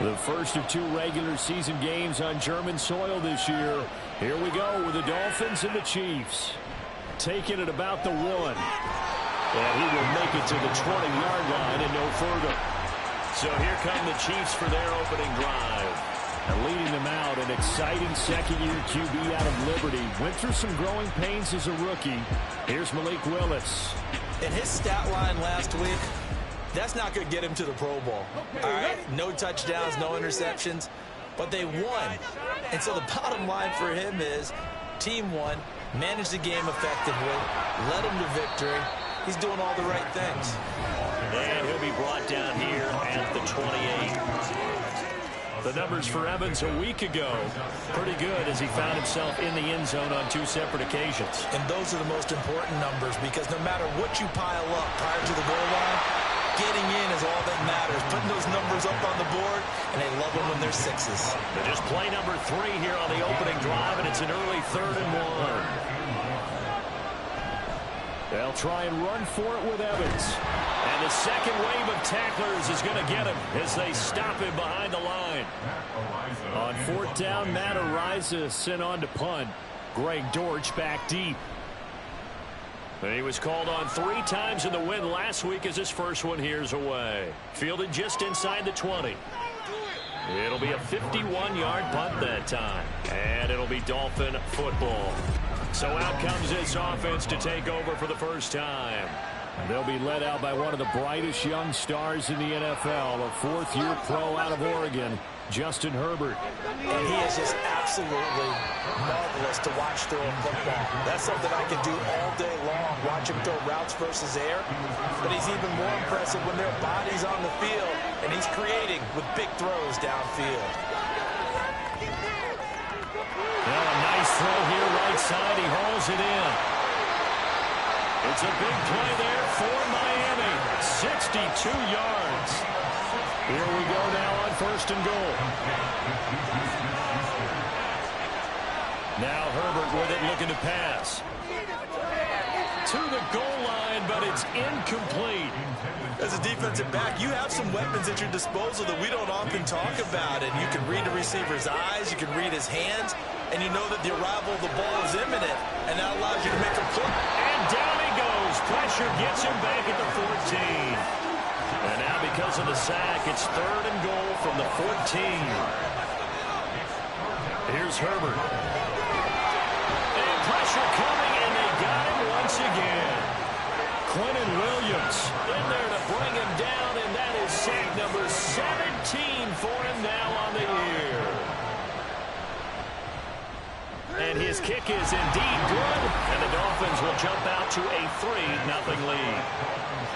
The first of 2 regular season games on German soil this year. Here we go with the Dolphins and the Chiefs. Taking it about the 1. And he will make it to the 20-yard line and no further. So here come the Chiefs for their opening drive. And leading them out, an exciting second-year QB out of Liberty. Went through some growing pains as a rookie. Here's Malik Willis. In his stat line last week, that's not going to get him to the Pro Bowl. All right, no touchdowns, no interceptions, but they won. And so the bottom line for him is team won, managed the game effectively, led him to victory. He's doing all the right things. And he'll be brought down here at the 28. The numbers for Evans a week ago, pretty good as he found himself in the end zone on 2 separate occasions. And those are the most important numbers because no matter what you pile up prior to the goal line, getting in is all that matters. Putting those numbers up on the board, and they love them when they're 6s. But just play number 3 here on the opening drive, and it's an early 3rd and 1. They'll try and run for it with Evans. And the second wave of tacklers is going to get him as they stop him behind the line. On 4th down, Matt Ariza sent on to punt. Greg Dortch back deep. And he was called on 3 times in the win last week as his first one here's away. Fielded just inside the 20. It'll be a 51-yard punt that time. And it'll be Dolphin football. So out comes this offense to take over for the first time. They'll be led out by one of the brightest young stars in the NFL, a 4th-year pro out of Oregon, Justin Herbert. And he is just absolutely marvelous to watch throw a football. That's something I can do all day long, watch him throw routes versus air. But he's even more impressive when there are bodies on the field, and he's creating with big throws downfield. Well, a nice throw here right side. He hauls it in. It's a big play there for Miami. 62 yards. Here we go now on 1st and goal. Now Herbert with it looking to pass. To the goal line, but it's incomplete. As a defensive back, you have some weapons at your disposal that we don't often talk about. And you can read the receiver's eyes, you can read his hands, and you know that the arrival of the ball is imminent. And that allows you to make a play. And down he goes. Pressure gets him back at the 14. And now because of the sack, it's 3rd and goal from the 14. Here's Herbert. And pressure coming, and they got him once again. Quentin Williams in there to bring him down, and that is sack number 17 for him now on the year. And his kick is indeed good, and the Dolphins will jump out to a 3-0 lead.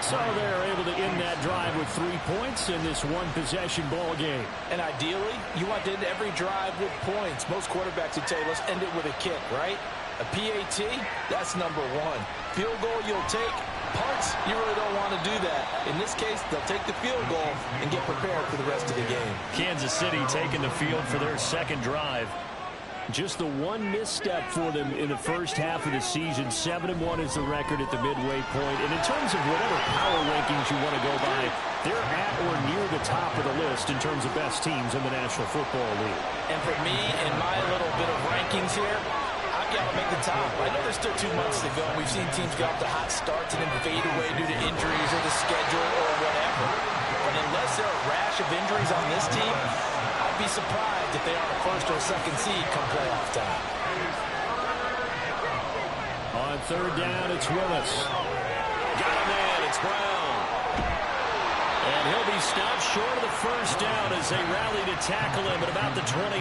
So they're able to end that drive with 3 points in this one-possession ball game. And ideally, you want to end every drive with points. Most quarterbacks would tell you, let's end it with a kick, right? A PAT, that's number 1. Field goal you'll take. Punts, you really don't want to do that. In this case, they'll take the field goal and get prepared for the rest of the game. Kansas City taking the field for their second drive. Just the one misstep for them in the first half of the season. 7-1 is the record at the midway point. And in terms of whatever power rankings you want to go by, they're at or near the top of the list in terms of best teams in the National Football League. And for me, in my little bit of rankings here, I've got to make the top. I know there's still 2 months to go. We've seen teams get off to hot starts and then fade away due to injuries or the schedule or whatever. But unless there are a rash of injuries on this team, I'd be surprised if they aren't a 1st or 2nd seed come playoff time. On 3rd down, it's Willis. Got a man, it's Brown. And he'll be stopped short of the 1st down as they rally to tackle him at about the 28.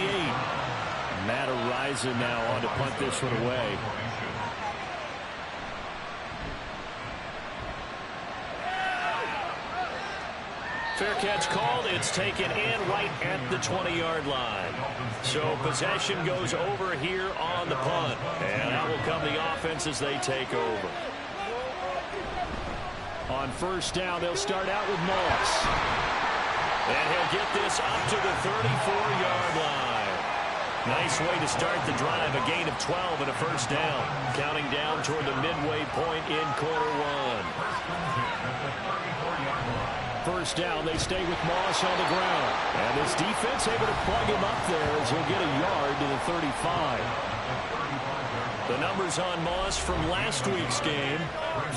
Matt Ariza now on to punt this one away. Fair catch called. It's taken in right at the 20-yard line. So possession goes over here on the punt. And out will come the offense as they take over. On 1st down, they'll start out with Moss. And he'll get this up to the 34-yard line. Nice way to start the drive. A gain of 12 and a 1st down. Counting down toward the midway point in quarter 1. first down. They stay with Moss on the ground. And this defense able to plug him up there as he'll get a yard to the 35. The numbers on Moss from last week's game: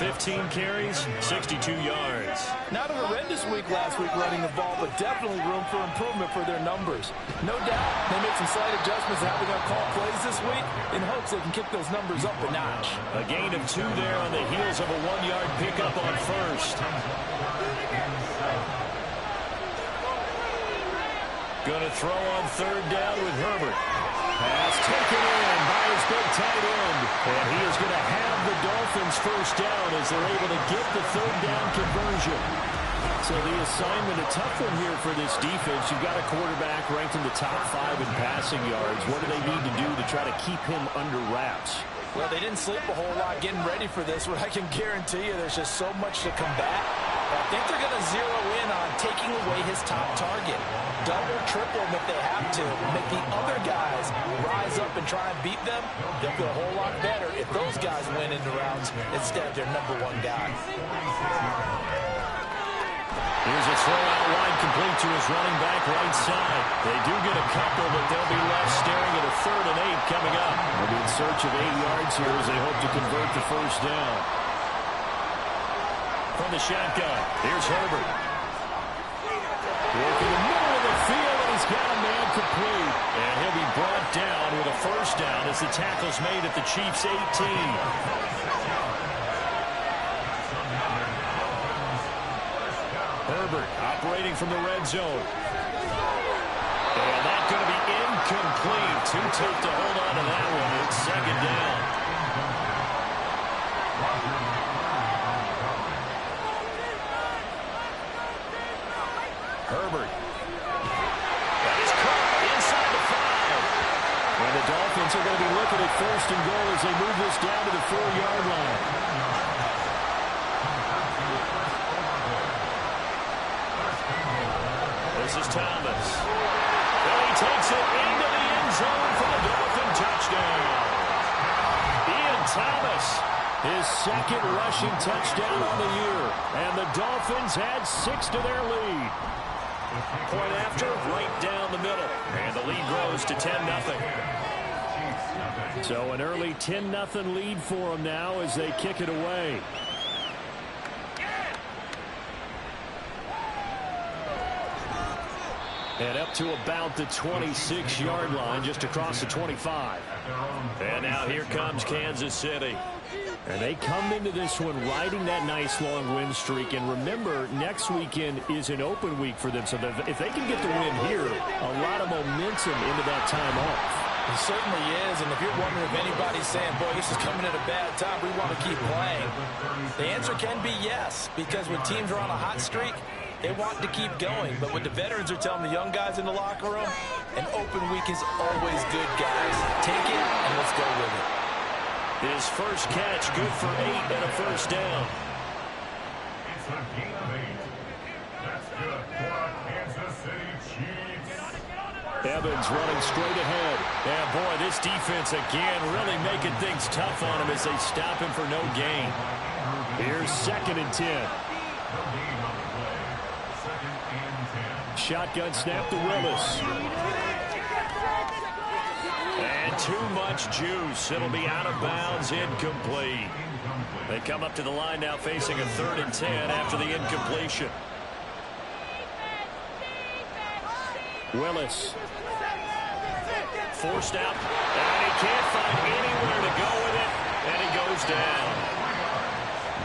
15 carries, 62 yards. Not a horrendous week last week running the ball, but definitely room for improvement for their numbers. No doubt they made some slight adjustments to how they're going to call plays this week in hopes they can kick those numbers up a notch. A gain of 2 there on the heels of a 1-yard pickup on first. Going to throw on third down with Herbert. Pass taken in by his big tight end. And he is going to have the Dolphins first down as they're able to get the third down conversion. So the assignment, a tough one here for this defense. You've got a quarterback ranked in the top 5 in passing yards. What do they need to do to try to keep him under wraps? Well, they didn't sleep a whole lot getting ready for this, but I can guarantee you there's just so much to combat. I think they're going to zero in on taking away his top target. Double, triple him if they have to. Make the other guys rise up and try and beat them. They'll feel a whole lot better if those guys win in the rounds instead of their number 1 guy. Here's a throw out wide, complete to his running back right side. They do get a couple, but they'll be left staring at a 3rd and 8 coming up. They'll be in search of 8 yards here as they hope to convert the first down. From the shotgun, here's Herbert. Working the middle of the field, and he's got a man complete. And he'll be brought down with a first down as the tackle's made at the Chiefs' 18. Herbert operating from the red zone. And that's going to be incomplete. Too tough to hold on to that one. It's 2nd down. Herbert. That is caught inside the 5. And the Dolphins are going to be looking at 1st and goal as they move this down to the 4-yard line. This is Thomas. And he takes it into the end zone for the Dolphin touchdown. Ian Thomas, his 2nd rushing touchdown on the year. And the Dolphins add 6 to their lead. Point after, right down the middle. And the lead grows to 10-0. So an early 10-0 lead for them now as they kick it away. And up to about the 26-yard line, just across the 25. And now here comes Kansas City. And they come into this one riding that nice long win streak. And remember, next weekend is an open week for them. So if they can get the win here, a lot of momentum into that time off. It certainly is. And if you're wondering if anybody's saying, boy, this is coming at a bad time, we want to keep playing, the answer can be yes. Because when teams are on a hot streak, they want to keep going. But what the veterans are telling the young guys in the locker room, an open week is always good, guys. Take it and let's go with it. His first catch, good for 8 and a first down. It's a gain of 8. That's good for our Kansas City Chiefs. Evans running straight ahead. And boy, this defense again really making things tough on him as they stop him for no gain. Here's 2nd and 10. Shotgun snap to Willis. And too much juice. It'll be out of bounds, incomplete. They come up to the line now facing a 3rd and 10 after the incompletion. Willis. Forced out. And he can't find anywhere to go with it. And he goes down.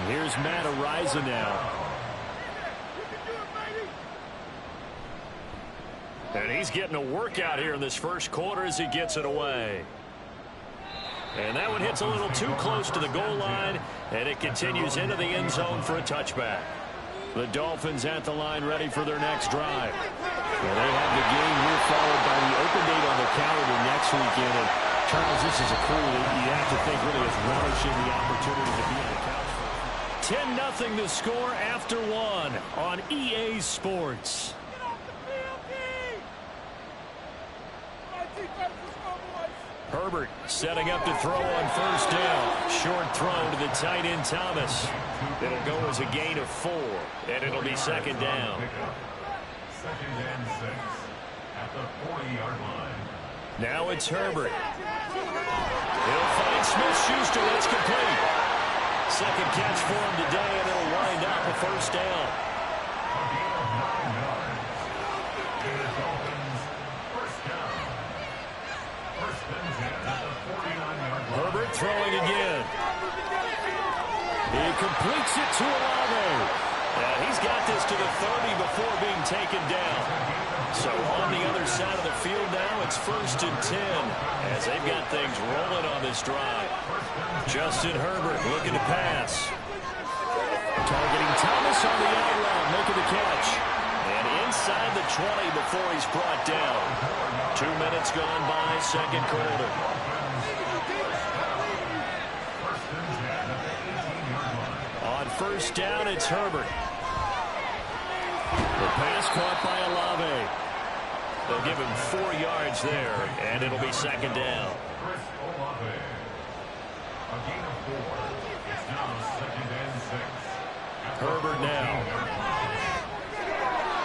Here's Matt Ariza now. And he's getting a workout here in this first quarter as he gets it away. And that one hits a little too close to the goal line, and it continues into the end zone for a touchback. The Dolphins at the line ready for their next drive. And they have the game here followed by the open date on the calendar next weekend. And Charles, this is a crew that you have to think really is relishing the opportunity to be on the couch. 10-0 the score after 1 on EA Sports. Herbert setting up to throw on first down. Short throw to the tight end Thomas. It'll go as a gain of 4, and it'll be second down. Second and 6 at the 40-yard line. Now it's Herbert. He'll find Smith-Schuster. That's complete. Second catch for him today, and it'll wind up a first down. A gain of 9 yards. And the Dolphins first down. First and 10 at the 49-yard line. Herbert throwing again. He completes it to Olave. He's got this to the 30 before being taken down. So on the other side of the field now, it's first and 10 as they've got things rolling on this drive. Justin Herbert looking to pass. Targeting Thomas on the out route, making the catch. And inside the 20 before he's brought down. 2 minutes gone by, second quarter. On first down, it's Herbert. The pass caught by Olave. They'll give him 4 yards there, and it'll be second down. Olave. A gain of 4. It's now second and 6. Herbert now.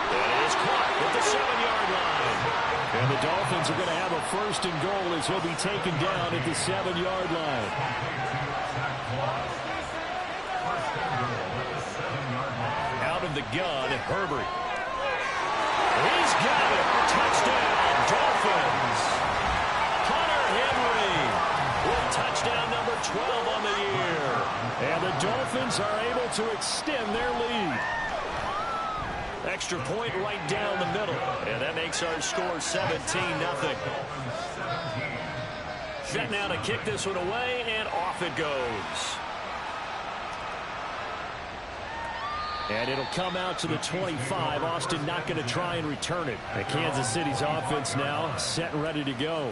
That is caught at the 7-yard line. And the Dolphins are going to have a first and goal as he'll be taken down at the 7-yard line. Out of the gun, Herbert. He's got it. Touchdown, Dolphins. Hunter Henry with touchdown number 12 on the year. And the Dolphins are able to extend their lead. Extra point right down the middle. And that makes our score 17-0. Set now to kick this one away, and off it goes. And it'll come out to the 25. Austin not going to try and return it. And Kansas City's offense now set and ready to go.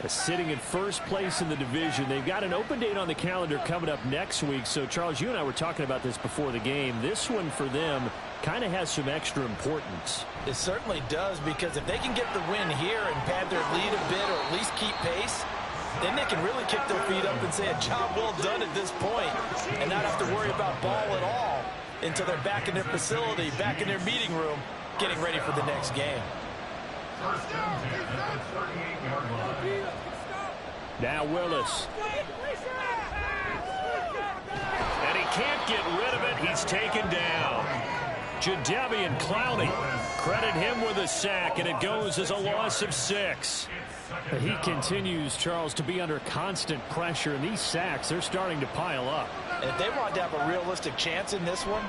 Sitting in first place in the division. They've got an open date on the calendar coming up next week. So, Charles, you and I were talking about this before the game. This one for them kind of has some extra importance. It certainly does, because if they can get the win here and pad their lead a bit or at least keep pace, then they can really kick their feet up and say a job well done at this point and not have to worry about ball at all until they're back in their facility, back in their meeting room, getting ready for the next game. First and 10 at the 38-yard line. Now Willis. And he can't get rid of it. He's taken down. Jadeveon Clowney. Credit him with a sack, and it goes as a loss of 6. He continues, Charles, to be under constant pressure, and these sacks, they're starting to pile up. And if they want to have a realistic chance in this one,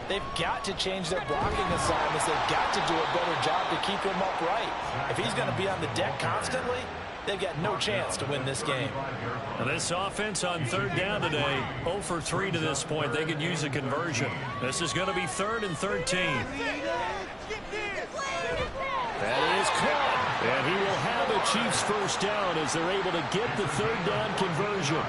they've got to change their blocking assignments. They've got to do a better job to keep him upright. If he's going to be on the deck constantly, they've got no chance to win this game. Now this offense on third down today, 0 for 3 to this point. They could use a conversion. This is going to be 3rd and 13. That is caught. And he will have a Chiefs first down as they're able to get the third down conversion.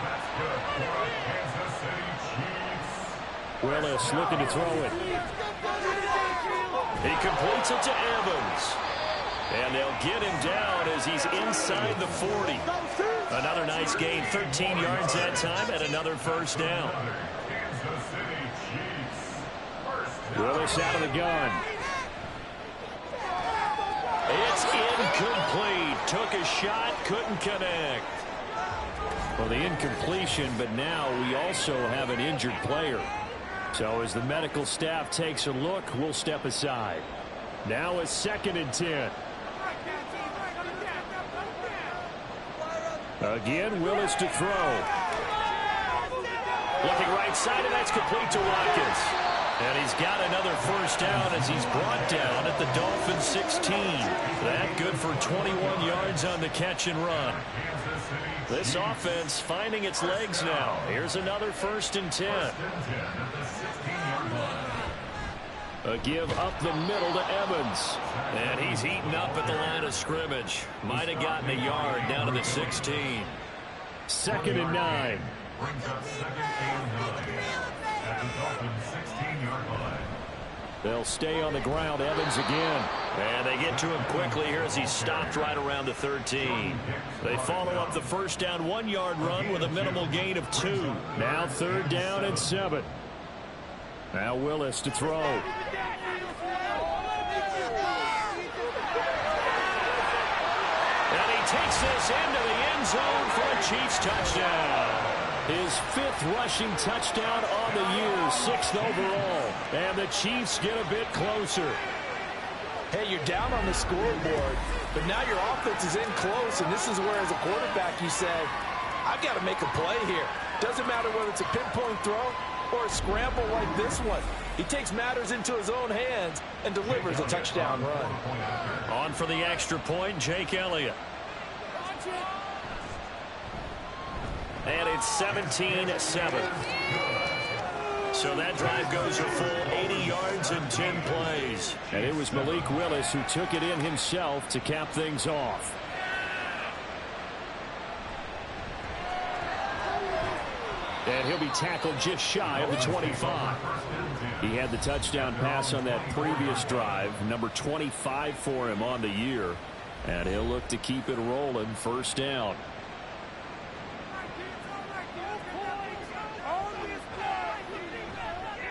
That's good for Kansas City Chiefs. Willis looking to throw it. He completes it to Evans. And they'll get him down as he's inside the 40. Another nice gain, 13 yards that time, and another first down. Kansas City Chiefs. First down. Willis out of the gun. It's incomplete. Took a shot, couldn't connect. Well, the incompletion, but now we also have an injured player. So as the medical staff takes a look, we'll step aside. Now it's 2nd and 10. Again, Willis to throw. Looking right side, and that's complete to Watkins. And he's got another first down as he's brought down at the Dolphins 16. That good for 21 yards on the catch and run. This offense finding its legs now. Here's another 1st and 10. A give up the middle to Evans. And he's eaten up at the line of scrimmage. Might have gotten a yard down to the 16. 2nd and 9. Brings up 2nd and 9 at the Dolphins 16-yard line. They'll stay on the ground. Evans again. And they get to him quickly here as he's stopped right around the 13. They follow up the first down 1-yard run with a minimal gain of 2. Now 3rd down and 7. Now Willis to throw. And he takes this into the end zone for a Chiefs touchdown. His 5th rushing touchdown on the year, 6th overall. And the Chiefs get a bit closer. Hey, you're down on the scoreboard, but now your offense is in close, and this is where, as a quarterback, you say, I've got to make a play here. Doesn't matter whether it's a pinpoint throw or a scramble like this one. He takes matters into his own hands and delivers a touchdown run. On for the extra point, Jake Elliott. And it's 17-7. So that drive goes a full 80 yards and 10 plays. And it was Malik Willis who took it in himself to cap things off. And he'll be tackled just shy of the 25. He had the touchdown pass on that previous drive, number 25 for him on the year. And he'll look to keep it rolling, 1st down.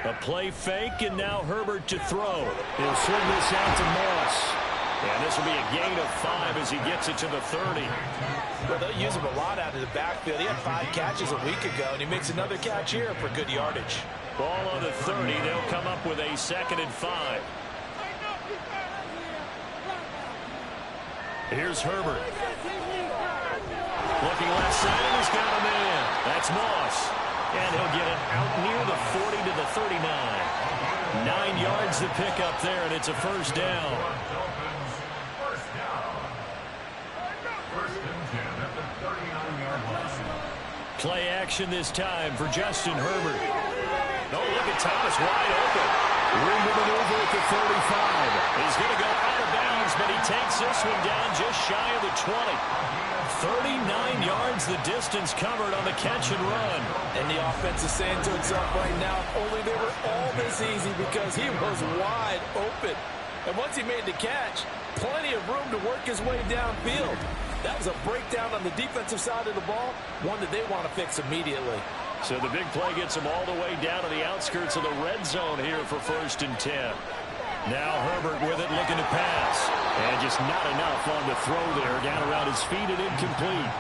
A play fake, and now Herbert to throw. He'll swing this out to Moss. And this will be a gain of 5 as he gets it to the 30. Well, they'll use him a lot out of the backfield. He had 5 catches a week ago, and he makes another catch here for good yardage. Ball on the 30. They'll come up with a 2nd and 5. Here's Herbert. Looking left side, and he's got a man. That's Moss. And he'll get it out near the 40 to the 39. 9 yards to pick up there, and it's a 1st down. Play action this time for Justin Herbert. Oh, look at Thomas wide open. Room to maneuver at the 35. He's going to go out of bounds, but he takes this one down just shy of the 20. 39 yards the distance covered on the catch and run. And the offense is saying to itself right now, only they were all this easy because he was wide open. And once he made the catch, plenty of room to work his way downfield. That was a breakdown on the defensive side of the ball, one that they want to fix immediately. So the big play gets him all the way down to the outskirts of the red zone here for 1st and 10. Now Herbert with it, looking to pass. And just not enough on the throw there. Down around his feet and incomplete.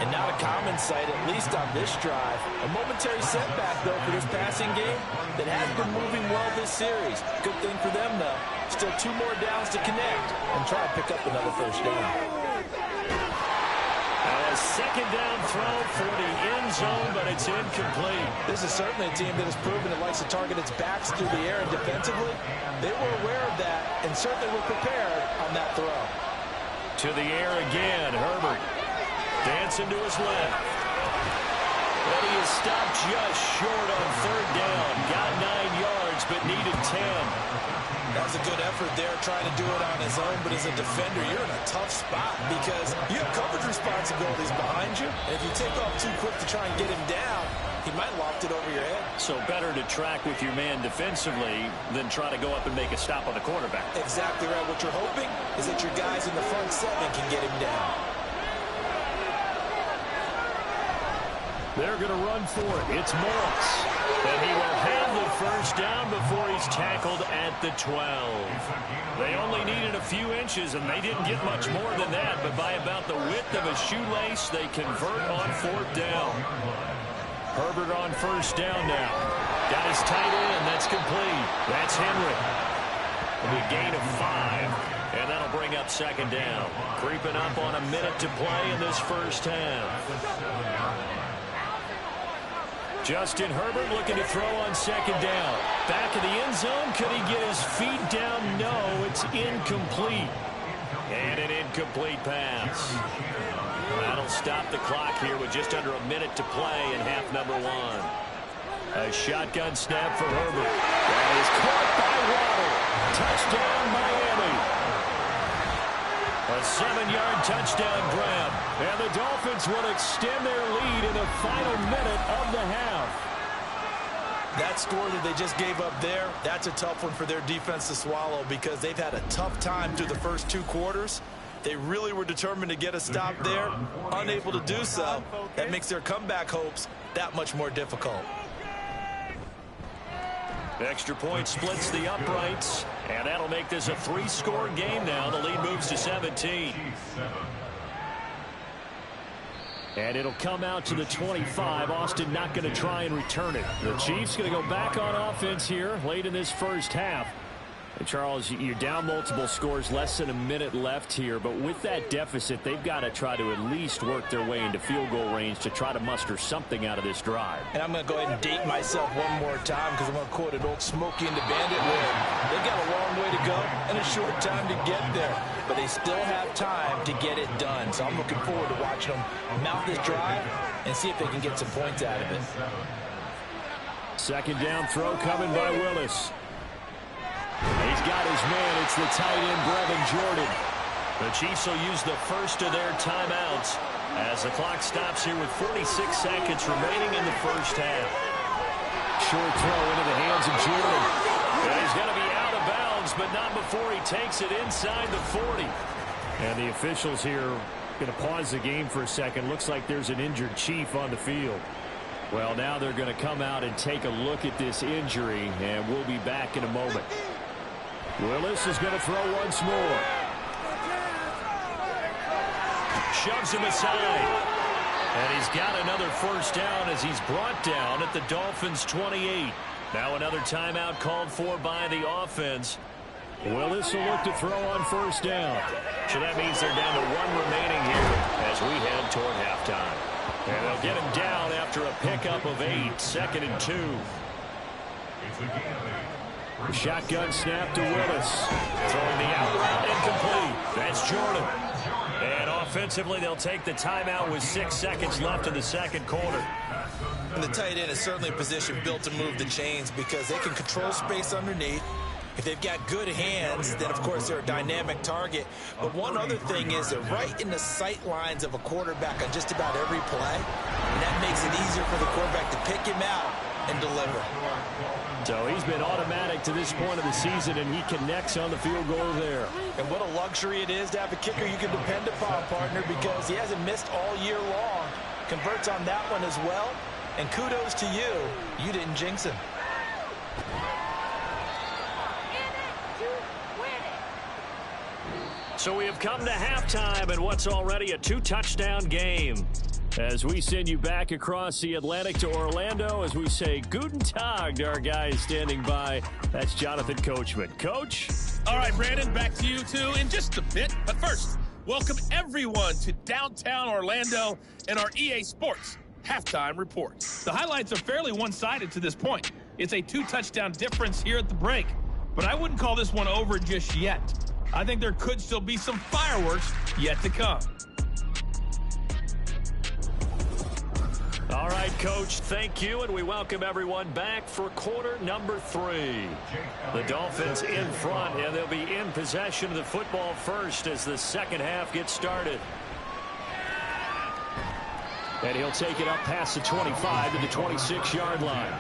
And not a common sight, at least on this drive. A momentary setback, though, for this passing game that has been moving well this series. Good thing for them, though. Still 2 more downs to connect and try to pick up another 1st down. A 2nd down throw for the end zone, but it's incomplete. This is certainly a team that has proven it likes to target its backs through the air and defensively. They were aware of that and certainly were prepared on that throw. To the air again, Herbert. Dancing to his left. But he is stopped just short on 3rd down. Got 9 yards, but needed 10. That was a good effort there, trying to do it on his own, but as a defender, you're in a tough spot because you have coverage responsibilities behind you, and if you take off too quick to try and get him down, he might loft it over your head. So better to track with your man defensively than try to go up and make a stop on the quarterback. Exactly right. What you're hoping is that your guys in the front 7 can get him down. They're going to run for it. It's Moss. And he will have the 1st down before he's tackled at the 12. They only needed a few inches, and they didn't get much more than that. But by about the width of a shoelace, they convert on 4th down. Herbert on 1st down now. Got his tight end. That's complete. That's Henry. It'll be a gain of 5. And that'll bring up 2nd down. Creeping up on a minute to play in this 1st half. Justin Herbert looking to throw on 2nd down. Back of the end zone. Could he get his feet down? No, it's incomplete. And an incomplete pass. That'll stop the clock here with just under a minute to play in half number 1. A shotgun snap for Herbert. That is caught by Waddle. Touchdown, Miami. A 7-yard touchdown grab. And the Dolphins will extend their lead in the final minute of the half. That score that they just gave up there, that's a tough one for their defense to swallow because they've had a tough time through the first 2 quarters. They really were determined to get a stop there, unable to do so. That makes their comeback hopes that much more difficult. Extra point splits the uprights, and that'll make this a 3-score game now. The lead moves to 17. And it'll come out to the 25. Austin not going to try and return it. The Chiefs going to go back on offense here late in this first half. And Charles, you're down multiple scores, less than a minute left here. But with that deficit, they've got to try to at least work their way into field goal range to try to muster something out of this drive. And I'm going to go ahead and date myself one more time because I'm going to quote an old Smokey and the Bandit where they've got a long way to go and a short time to get there. But they still have time to get it done. So I'm looking forward to watching them mount this drive and see if they can get some points out of it. Second down throw coming by Willis. He's got his man. It's the tight end, Brevin Jordan. The Chiefs will use the first of their timeouts as the clock stops here with 46 seconds remaining in the first half. Short throw into the hands of Jordan. And he's going to be out of bounds, but not before he takes it inside the 40. And the officials here going to pause the game for a second. Looks like there's an injured Chief on the field. Well, now they're going to come out and take a look at this injury, and we'll be back in a moment. Willis is going to throw once more. Shoves him aside. And he's got another first down as he's brought down at the Dolphins' 28. Now another timeout called for by the offense. Willis will look to throw on first down. So that means they're down to 1 remaining here as we head toward halftime. And they'll get him down after a pickup of 8, 2nd and 2. Shotgun snap to Willis. Throwing the out route incomplete. That's Jordan. And offensively, they'll take the timeout with 6 seconds left in the second quarter. And the tight end is certainly a position built to move the chains because they can control space underneath. If they've got good hands, then, of course, they're a dynamic target. But one other thing is they're right in the sight lines of a quarterback on just about every play. And that makes it easier for the quarterback to pick him out and deliver. So he's been automatic to this point of the season, and he connects on the field goal there. And what a luxury it is to have a kicker you can depend upon, partner, because he hasn't missed all year long. Converts on that one as well. And kudos to you. You didn't jinx him. So we have come to halftime in what's already a 2-touchdown game. As we send you back across the Atlantic to Orlando, as we say Guten Tag to our guys standing by. That's Jonathan Coachman. Coach? All right, Brandon, back to you two in just a bit. But first, welcome everyone to downtown Orlando and our EA Sports halftime report. The highlights are fairly one-sided to this point. It's a 2-touchdown difference here at the break. But I wouldn't call this one over just yet. I think there could still be some fireworks yet to come. All right, Coach, thank you, and we welcome everyone back for quarter number 3. The Dolphins in front, and they'll be in possession of the football first as the second half gets started. And he'll take it up past the 25 to the 26-yard line.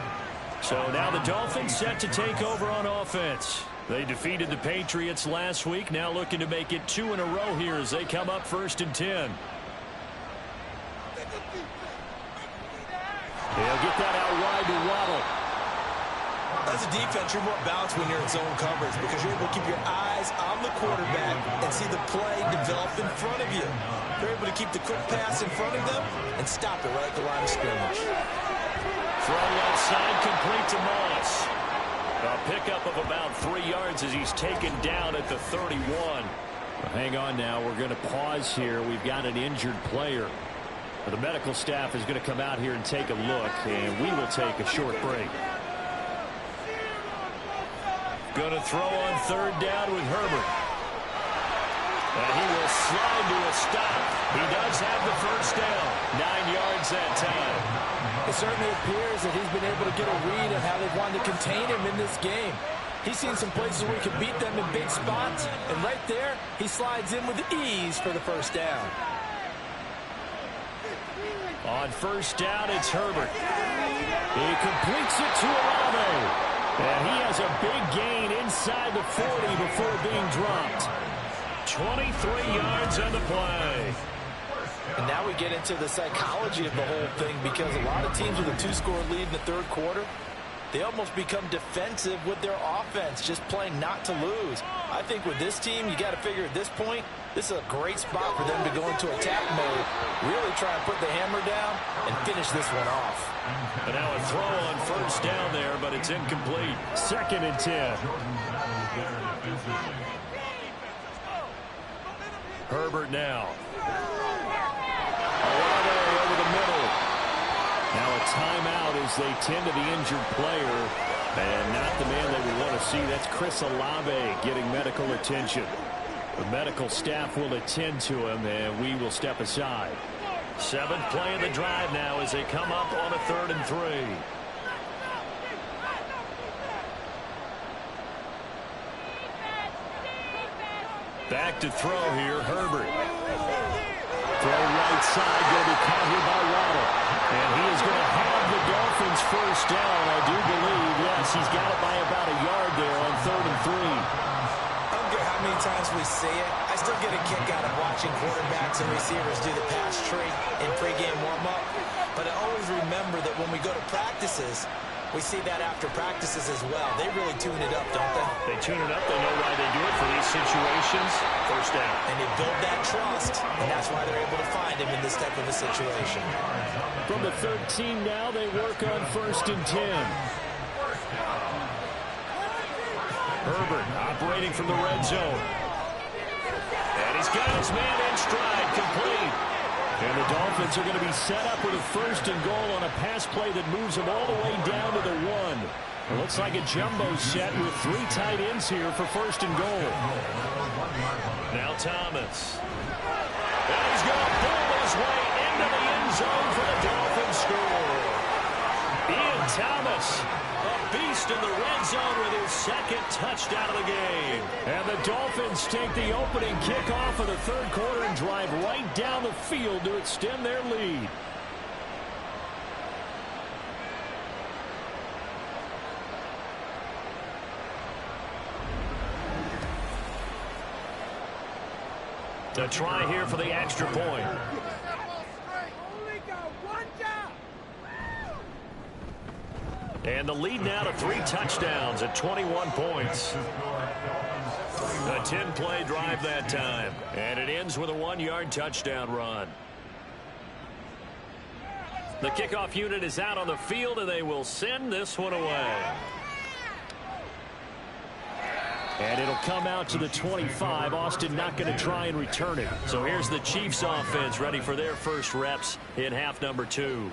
So now the Dolphins set to take over on offense. They defeated the Patriots last week, now looking to make it 2 in a row here as they come up 1st and 10. They'll get that out wide to Waddle. As a defense, you're more balanced when you're in zone coverage because you're able to keep your eyes on the quarterback and see the play develop in front of you. You're able to keep the quick pass in front of them and stop it right at the line of scrimmage. Throw outside, complete to Moss. A pickup of about 3 yards as he's taken down at the 31. Well, hang on now. We're going to pause here. We've got an injured player. The medical staff is going to come out here and take a look, and we will take a short break. Going to throw on 3rd down with Herbert. And he will slide to a stop. He does have the first down. 9 yards that time. It certainly appears that he's been able to get a read on how they've wanted to contain him in this game. He's seen some places where he can beat them in big spots, and right there, he slides in with ease for the first down. On first down, it's Herbert. He completes it to Olave. And he has a big gain inside the 40 before being dropped. 23 yards on the play. And now we get into the psychology of the whole thing, because a lot of teams with a 2-score lead in the third quarter, they almost become defensive with their offense, just playing not to lose. I think with this team, you got to figure at this point, this is a great spot for them to go into attack mode, really try and put the hammer down and finish this one off. And now a throw on first down there, but it's incomplete. 2nd and 10. Herbert now. Olave over the middle. Now a timeout as they tend to the injured player. And not the man they would want to see. That's Chris Olave getting medical attention. The medical staff will attend to him, and we will step aside. 7th play of the drive now as they come up on a 3rd and 3. Back to throw here, Herbert. Throw right side, going to be caught here by Waddle. And he is going to have the Dolphins first down, I do believe. Yes, he's got it by about a yard there on 3rd and 3. I don't care how many times we see it. I still get a kick out of watching quarterbacks and receivers do the pass tree in pregame warm-up. But I always remember that when we go to practices, we see that after practices as well. They really tune it up, don't they? They tune it up. They know why they do it for these situations. First down. And they build that trust, and that's why they're able to find him in this type of a situation. From the 13 now, they work on 1st and 10. Herbert operating from the red zone. And he's got his man in stride, complete. And the Dolphins are going to be set up with a 1st and goal on a pass play that moves them all the way down to the 1. It looks like a jumbo set with 3 tight ends here for 1st and goal. Now Thomas. And he's going to pull his way into the end zone for the Dolphins score. Ian Thomas, a beast in the red zone with his 2nd touchdown of the game. And the Dolphins take the opening kickoff of the 3rd quarter and drive right down the field to extend their lead. To try here for the extra point. And the lead now to 3 touchdowns at 21 points. A 10-play drive that time. And it ends with a 1-yard touchdown run. The kickoff unit is out on the field, and they will send this one away. And it'll come out to the 25. Austin not going to try and return it. So here's the Chiefs offense ready for their first reps in half number 2.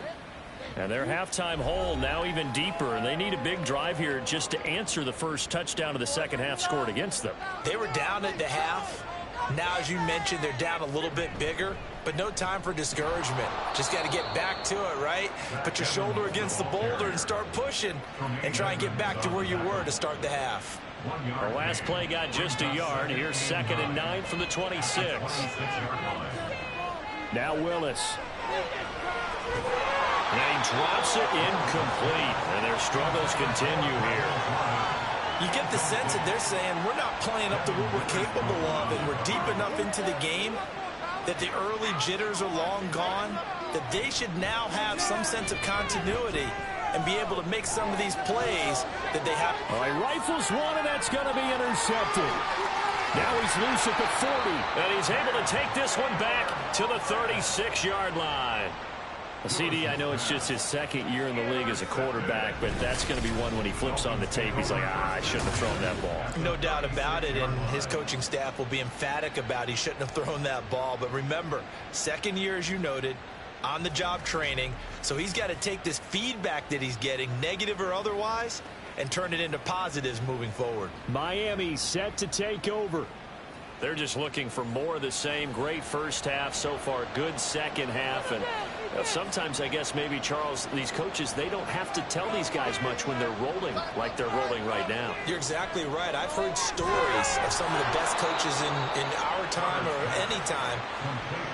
And their halftime hole now even deeper, and they need a big drive here just to answer the first touchdown of the second half scored against them. They were down at the half. Now, as you mentioned, they're down a little bit bigger, but no time for discouragement. Just got to get back to it, right? Put your shoulder against the boulder and start pushing and try and get back to where you were to start the half. The last play got just a yard. Here's 2nd and 9 from the 26. Now Willis. And he drops it incomplete, and their struggles continue here. You get the sense that they're saying we're not playing up to what we're capable of, and we're deep enough into the game that the early jitters are long gone, that they should now have some sense of continuity and be able to make some of these plays that they have. All right, rifles one, and that's going to be intercepted. Now he's loose at the 40, and he's able to take this one back to the 36-yard line. CD, I know it's just his 2nd year in the league as a quarterback, but that's going to be one when he flips on the tape. He's like, I shouldn't have thrown that ball. No doubt about it, and his coaching staff will be emphatic about he shouldn't have thrown that ball. But remember, 2nd year, as you noted, on-the-job training, so he's got to take this feedback that he's getting, negative or otherwise, and turn it into positives moving forward. Miami set to take over. They're just looking for more of the same. Great first half so far, good second half, and Now, sometimes, I guess, maybe, Charles, these coaches, they don't have to tell these guys much when they're rolling like they're rolling right now. You're exactly right. I've heard stories of some of the best coaches in our time or any time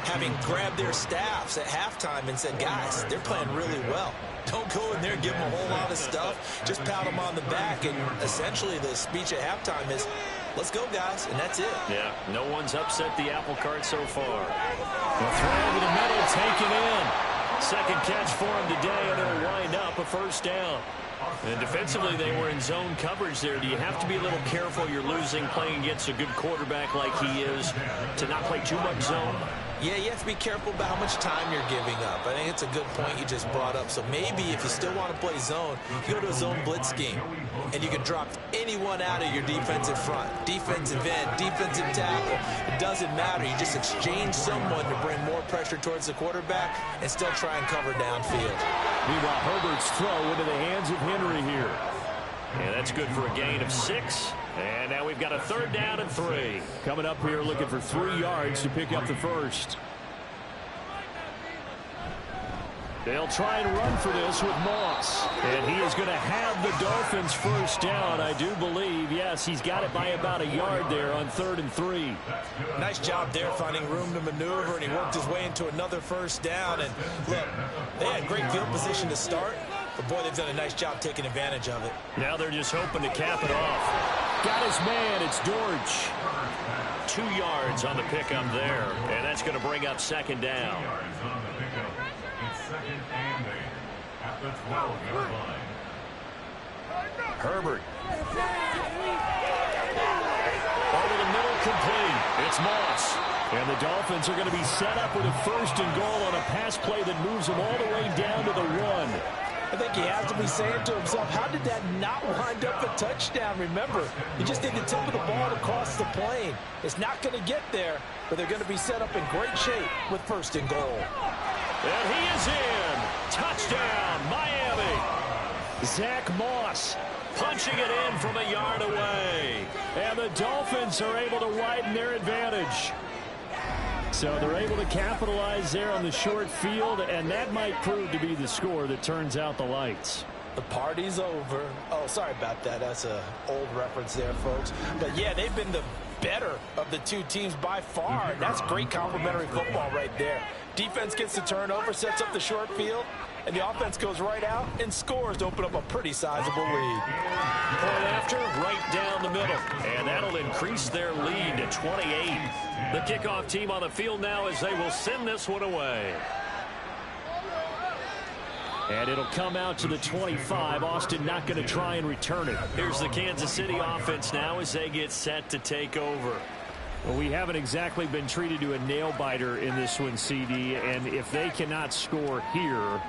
having grabbed their staffs at halftime and said, guys, they're playing really well. Don't go in there and give them a whole lot of stuff. Just pat them on the back. And essentially the speech at halftime is, let's go, guys, and that's it. Yeah, no one's upset the apple cart so far. The throw over the middle, taken in. Second catch for him today, and it'll wind up a first down. And defensively, they were in zone coverage there. Do you have to be a little careful? You're losing playing against a good quarterback like he is to not play too much zone? Yeah, you have to be careful about how much time you're giving up. I think it's a good point you just brought up. So maybe if you still want to play zone, you go to a zone blitz scheme, and you can drop anyone out of your defensive front. Defensive end, defensive tackle, it doesn't matter. You just exchange someone to bring more pressure towards the quarterback and still try and cover downfield. Meanwhile, Herbert's throw into the hands of Henry here. And that's good for a gain of 6. And now we've got a 3rd down and 3. Coming up here looking for 3 yards to pick up the first. They'll try and run for this with Moss. And he is going to have the Dolphins first down, I do believe. Yes, he's got it by about a yard there on 3rd and 3. Nice job there finding room to maneuver, and he worked his way into another first down. And look, they had great field position to start, but boy, they've done a nice job taking advantage of it. Now they're just hoping to cap it off. Got his man, it's Dortch. 2 yards on the pickup there, and that's going to bring up 2nd down. Herbert. Over the middle, complete. It's Moss. And the Dolphins are going to be set up with a 1st and goal on a pass play that moves them all the way down to the 1. I think he has to be saying to himself, how did that not wind up a touchdown? Remember, you just need the tip of the ball to cross the plane. It's not going to get there, but they're going to be set up in great shape with 1st and goal. And he is in. Touchdown, Miami. Zach Moss punching it in from a yard away. And the Dolphins are able to widen their advantage. So they're able to capitalize there on the short field, and that might prove to be the score that turns out the lights. The party's over. Oh, sorry about that. That's an old reference there, folks. But, yeah, they've been the better of the two teams by far. That's great complimentary football right there. Defense gets the turnover, sets up the short field, and the offense goes right out and scores to open up a pretty sizable lead. Point after, right down the middle. And that'll increase their lead to 28. The kickoff team on the field now as they will send this one away. And it'll come out to the 25. Austin not going to try and return it. Here's the Kansas City offense now as they get set to take over. Well, we haven't exactly been treated to a nail-biter in this one, CD. And if they cannot score here,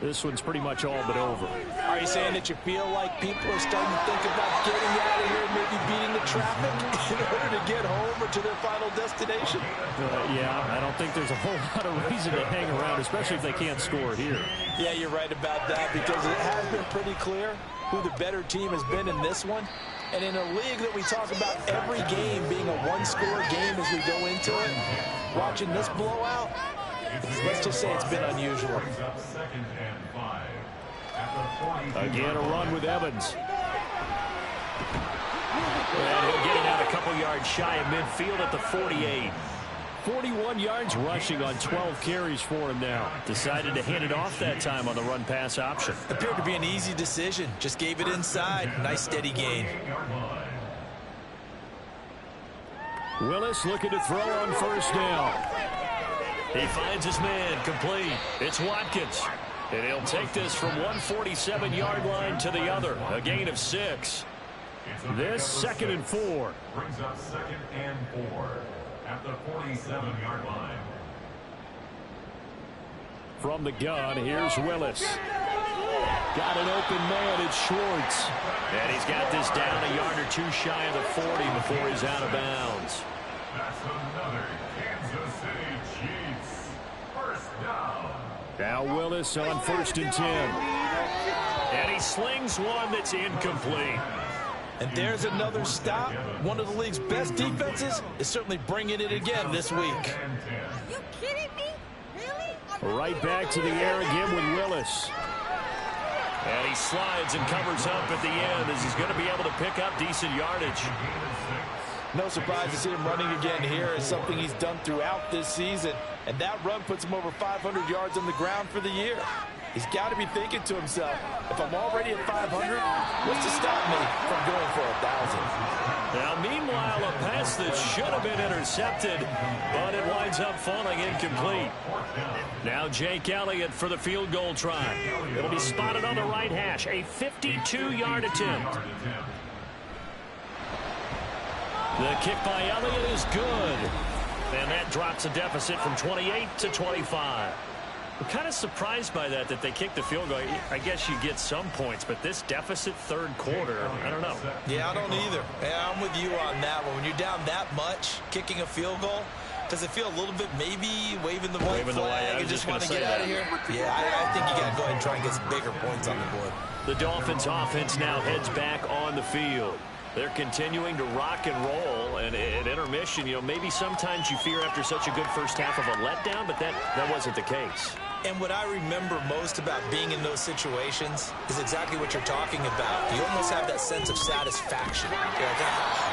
this one's pretty much all but over. Are you saying that you feel like people are starting to think about getting out of here, maybe beating the traffic in order to get home or to their final destination? Yeah, I don't think there's a whole lot of reason to hang around, especially if they can't score here. Yeah, you're right about that, because it has been pretty clear who the better team has been in this one. And in a league that we talk about every game being a one-score game as we go into it, watching this blowout, let's just say it's been unusual. Again, a run with Evans. And he'll get it out a couple yards shy of midfield at the 48. 41 yards rushing on 12 carries for him now. Decided to hand it off that time on the run-pass option. Appeared to be an easy decision. Just gave it inside. Nice steady gain. Willis looking to throw on 1st down. He finds his man, complete. It's Watkins. And he'll take this from 147-yard line to the other. A gain of 6. This 2nd and 4. Brings up 2nd and 4 at the 47-yard line. From the gun, here's Willis. Got an open man, it's Schwartz. And he's got this down a yard or 2 shy of the 40 before he's out of bounds. That's another Kansas City Chiefs first down. Now Willis on 1st and 10. And he slings one that's incomplete. And there's another stop. One of the league's best defenses is certainly bringing it again this week. You kidding me? Right back to the air again with Willis. And he slides and covers up at the end as he's going to be able to pick up decent yardage. No surprise to see him running again here. It's something he's done throughout this season. And that run puts him over 500 yards on the ground for the year. He's got to be thinking to himself, if I'm already at 500, what's to stop me from going for 1,000? Now, meanwhile, a pass that should have been intercepted, but it winds up falling incomplete. Now Jake Elliott for the field goal try. It'll be spotted on the right hash, a 52-yard attempt. The kick by Elliott is good. And that drops a deficit from 28 to 25. I'm kind of surprised by that they kicked the field goal. I guess you get some points, but this deficit third quarter, I don't know. Yeah, I don't either. Yeah, I'm with you on that one. When you're down that much, kicking a field goal, does it feel a little bit maybe waving the white flag and just want to get out of here? Yeah, I think you got to go ahead and try and get some bigger points on the board. The Dolphins offense now heads back on the field. They're continuing to rock and roll, and at intermission, maybe sometimes you fear after such a good first half of a letdown, but that wasn't the case. And what I remember most about being in those situations is exactly what you're talking about. You almost have that sense of satisfaction. You're like,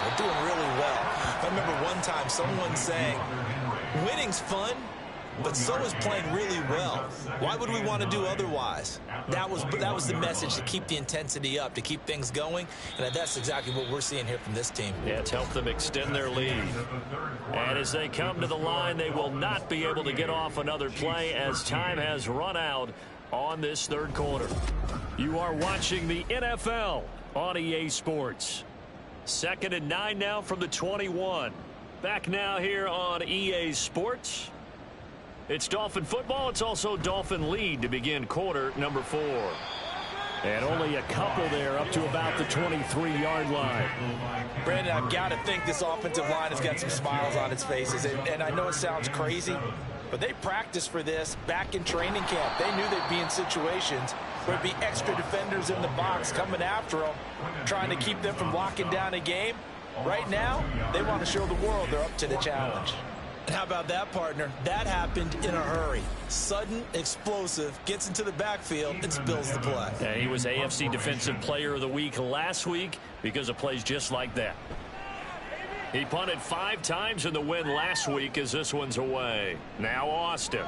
we're doing really well. I remember one time someone saying, winning's fun, but so is playing really well. Why would we want to do otherwise? That was the message, to keep the intensity up, to keep things going, and that's exactly what we're seeing here from this team. Yeah, it's helped them extend their lead. And as they come to the line, they will not be able to get off another play as time has run out on this third quarter. You are watching the NFL on EA Sports. 2nd and 9 now from the 21. Back now here on EA Sports. It's Dolphin football. It's also Dolphin lead to begin quarter number 4. And only a couple there up to about the 23-yard line. Brandon, I've got to think this offensive line has got some smiles on its faces. And I know it sounds crazy, but they practiced for this back in training camp. They knew they'd be in situations where there'd be extra defenders in the box coming after them, trying to keep them from locking down a game. Right now, they want to show the world they're up to the challenge. How about that, partner? That happened in a hurry. Sudden, explosive, gets into the backfield, and spills the play. And he was AFC Defensive Player of the Week last week because of plays just like that. He punted 5 times in the win last week as this one's away. Now Austin.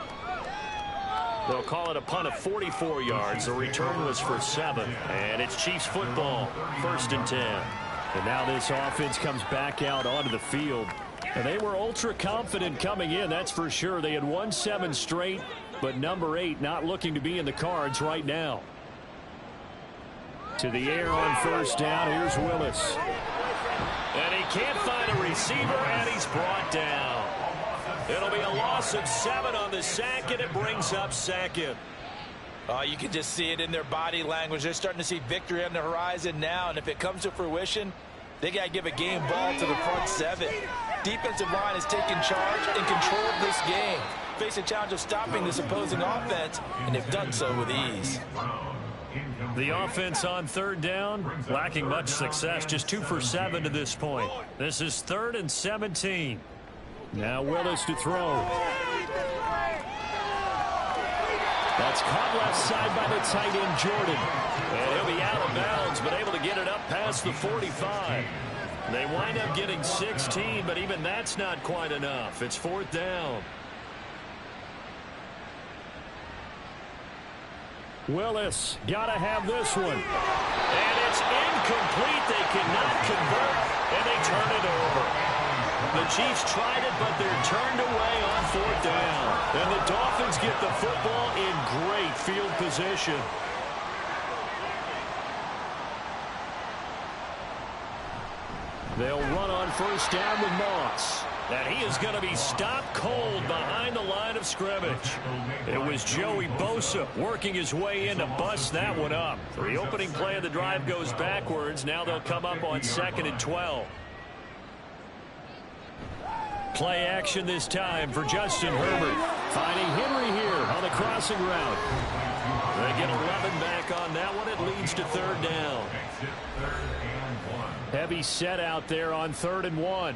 They'll call it a punt of 44 yards. The return was for 7. And it's Chiefs football, 1st and 10. And now this offense comes back out onto the field. And they were ultra confident coming in, that's for sure. They had won 7 straight, but number 8 not looking to be in the cards right now. To the air on 1st down, here's Willis. And he can't find a receiver, and he's brought down. It'll be a loss of 7 on the sack, and it brings up 2nd. You can just see it in their body language. They're starting to see victory on the horizon now, and if it comes to fruition, they got to give a game ball to the front 7. Defensive line has taken charge and control of this game. Face a challenge of stopping this opposing offense, and they've done so with ease. The offense on 3rd down, lacking much success, just 2 for 7 to this point. This is 3rd and 17. Now Willis to throw. That's caught left side by the tight end, Jordan. And he'll be out of bounds, but able to get it up past the 45. They wind up getting 16, but even that's not quite enough. It's 4th down. Willis, gotta have this one. And it's incomplete. They cannot convert, and they turn it over. The Chiefs tried it, but they're turned away on 4th down. And the Dolphins get the football in great field position. They'll run on 1st down with Moss. And he is going to be stopped cold behind the line of scrimmage. It was Joey Bosa working his way in to bust that one up. So the opening play of the drive goes backwards. Now they'll come up on 2nd and 12. Play action this time for Justin Herbert. Finding Henry here on the crossing route. They get 11 back on that one. It leads to 3rd down. Heavy set out there on 3rd and 1.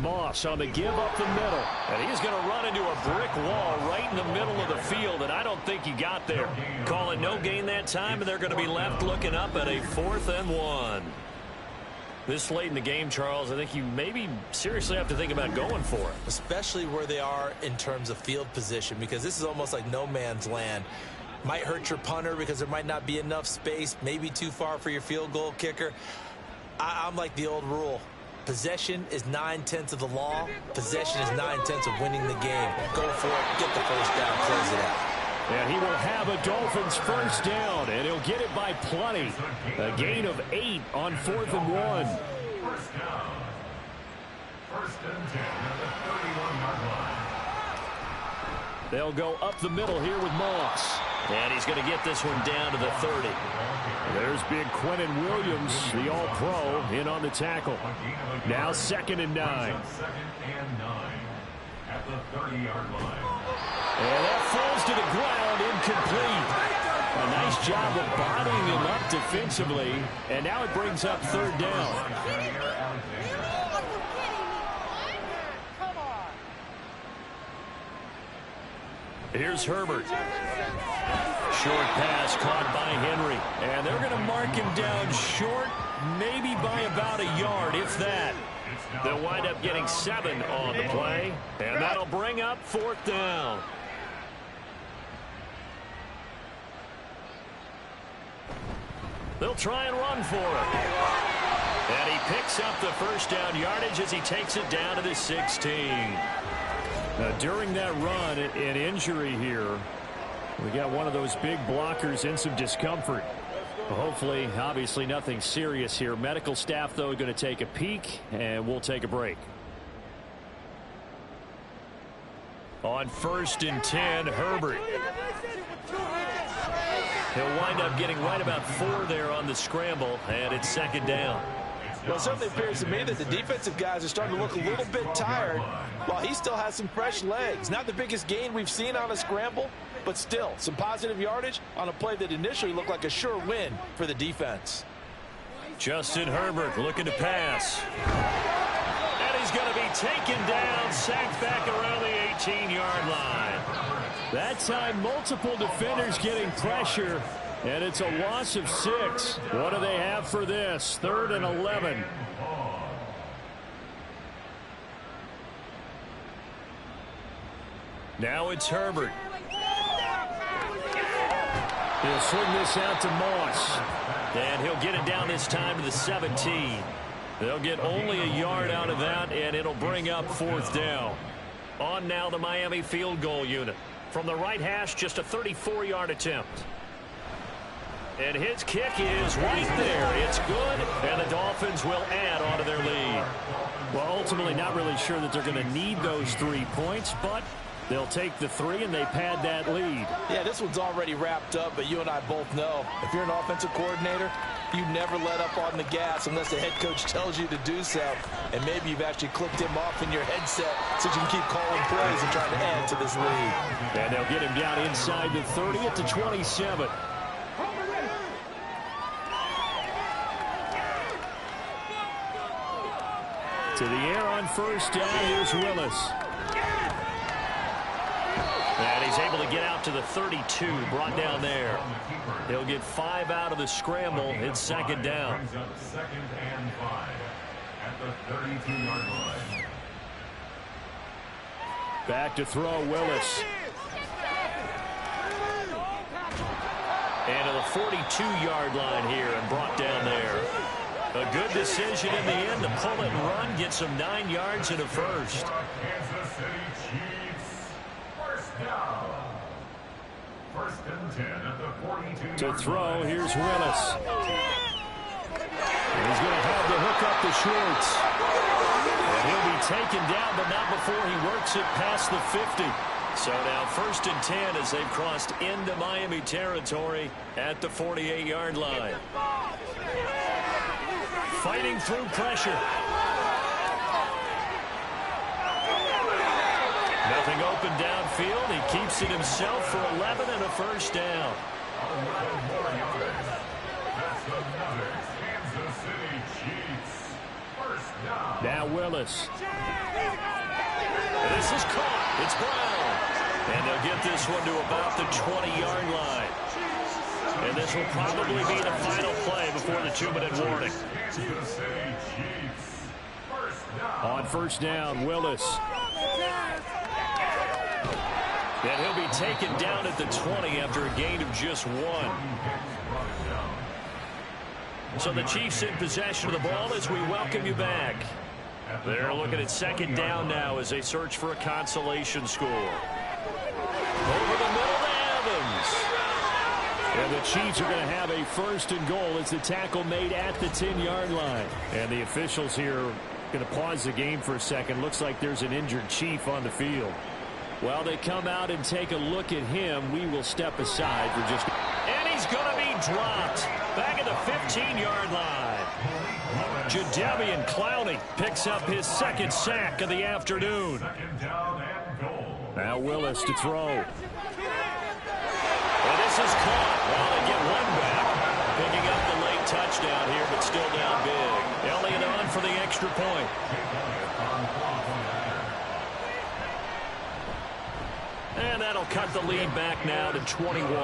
Moss on the give up the middle. And he's going to run into a brick wall right in the middle of the field, and I don't think he got there. Call it no gain that time, and they're going to be left looking up at a 4th and 1. This late in the game, Charles, I think you maybe seriously have to think about going for it. Especially where they are in terms of field position, because this is almost like no man's land. Might hurt your punter because there might not be enough space, maybe too far for your field goal kicker. I'm like the old rule. Possession is 9/10 of the law. Possession is 9/10 of winning the game. Go for it. Get the first down. Close it out. And he will have a Dolphins first down, and he'll get it by plenty. A gain of 8 on 4th and 1. First down. First and 10 at the 31-yard line. They'll go up the middle here with Moss. And he's going to get this one down to the 30. There's big Quentin Williams, the all-pro, in on the tackle. Now 2nd and 9. 2nd and 9 at the 30-yard line. And that falls to the ground, incomplete. A nice job of bodying him up defensively. And now it brings up 3rd down. Here's Herbert. Short pass caught by Henry. And they're going to mark him down short, maybe by about a yard, if that. They'll wind up getting 7 on the play. And that'll bring up 4th down. They'll try and run for it. And he picks up the first down yardage as he takes it down to the 16. Now, during that run, an injury here. We got one of those big blockers in some discomfort. Hopefully, obviously, nothing serious here. Medical staff, though, going to take a peek, and we'll take a break. On 1st and 10, Herbert. He'll wind up getting right about 4 there on the scramble, and it's 2nd down. Well, it certainly appears to me that the defensive guys are starting to look a little bit tired while he still has some fresh legs. Not the biggest gain we've seen on a scramble, but still some positive yardage on a play that initially looked like a sure win for the defense. Justin Herbert looking to pass. And he's going to be taken down, sacked back around the 18-yard line. That time, multiple defenders getting pressure, and it's a loss of 6. What do they have for this? 3rd and 11. Now it's Herbert. He'll swing this out to Moss. And he'll get it down this time to the 17. They'll get only a yard out of that, and it'll bring up 4th down. On now the Miami field goal unit. From the right hash, just a 34-yard attempt. And his kick is right there. It's good, and the Dolphins will add on to their lead. Well, ultimately, not really sure that they're going to need those 3 points, but they'll take the 3, and they pad that lead. Yeah, this one's already wrapped up, but you and I both know if you're an offensive coordinator, you never let up on the gas unless the head coach tells you to do so. And maybe you've actually clicked him off in your headset so you can keep calling plays and trying to add to this lead. And they'll get him down inside the 30 at the 27. To the air on 1st down, here's Willis. And he's able to get out to the 32, brought down there. He'll get 5 out of the scramble. It's 2nd down. 2nd and 5 at the 32-yard line. Back to throw, Willis. And to the 42-yard line here and brought down there. A good decision in the end to pull it and run, get some 9 yards and a first. Kansas City Chiefs. First down. 1st and 10 at the 42. To throw, here's Willis. And he's going to have to hook up the shorts. And he'll be taken down, but not before he works it past the 50. So now 1st and 10 as they've crossed into Miami territory at the 48-yard line. Fighting through pressure. Nothing open downfield. He keeps it himself for 11 and a first down. 11 more yards. That's another Kansas City Chiefs. First Now Willis. This is caught. It's Brown. And they'll get this one to about the 20-yard line. And this will probably be the final play before the 2-minute warning. On first down, Willis. And he'll be taken down at the 20 after a gain of just 1. So the Chiefs in possession of the ball as we welcome you back. They're looking at second down now as they search for a consolation score. Over the middle to Evans. And the Chiefs are going to have a first and goal as the tackle made at the 10-yard line. And the officials here are going to pause the game for a second. Looks like there's an injured Chief on the field. While they come out and take a look at him, we will step aside for just... And he's going to be dropped back at the 15-yard line. Jadeveon Clowney picks up his second sack of the afternoon. Now Willis to throw. And this is caught. Well, they get one back. Picking up the late touchdown here, but still down big. Elliott on for the extra point. And that'll cut the lead back now to 21.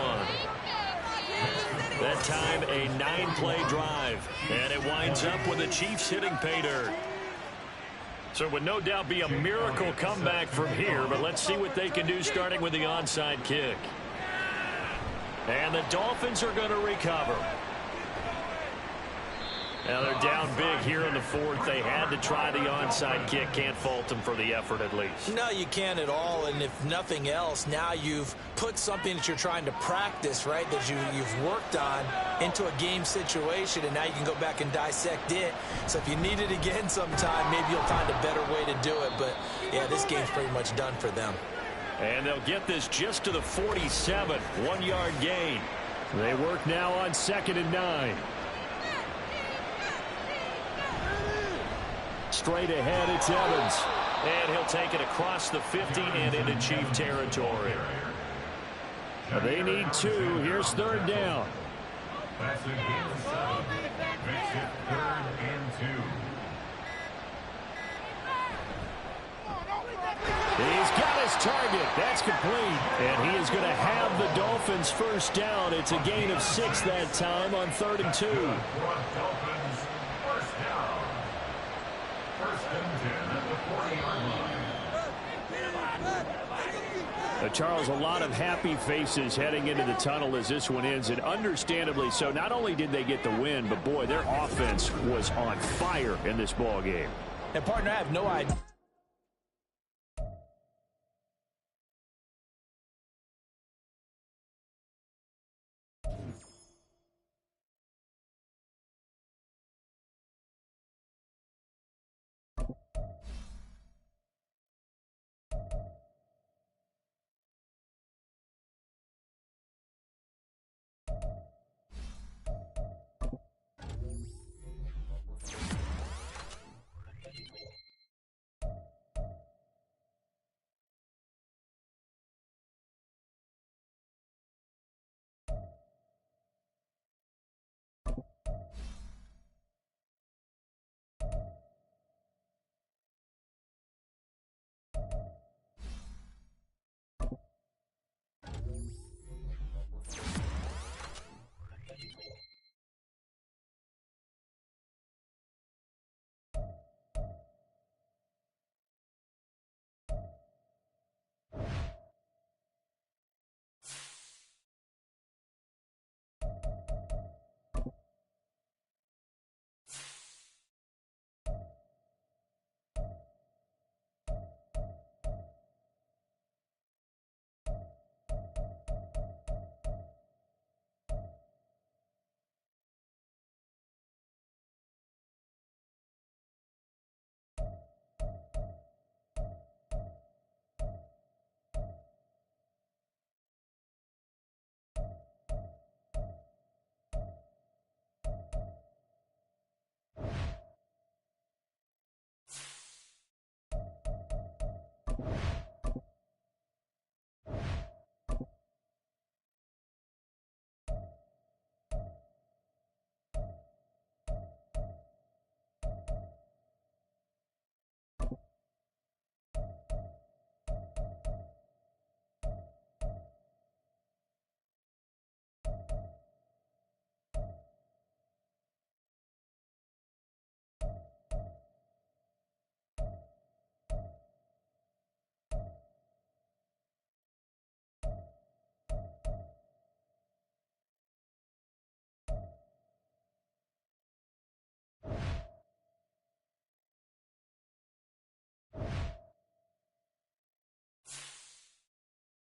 That time a 9-play drive. And it winds up with the Chiefs hitting pay dirt. So it would no doubt be a miracle comeback from here, but let's see what they can do starting with the onside kick. And the Dolphins are going to recover. Now they're down big here in the fourth. They had to try the onside kick. Can't fault them for the effort at least. No, you can't at all. And if nothing else, now you've put something that you're trying to practice, right, that you've worked on into a game situation, and now you can go back and dissect it. So if you need it again sometime, maybe you'll find a better way to do it. But, yeah, this game's pretty much done for them. And they'll get this just to the 47. 1-yard gain. They work now on 2nd and 9. Straight ahead, it's Evans. And he'll take it across the 50 and into Chief territory. They need 2. Here's 3rd down. That's a gain of 7. Makes it 3rd and 2. He's got his target. That's complete. And he is going to have the Dolphins first down. It's a gain of 6 that time on 3rd and 2. Dolphins first down. First and 10 at the 40-yard line. Charles, a lot of happy faces heading into the tunnel as this one ends, and understandably so. Not only did they get the win, but boy, their offense was on fire in this ball game. And partner, I have no idea.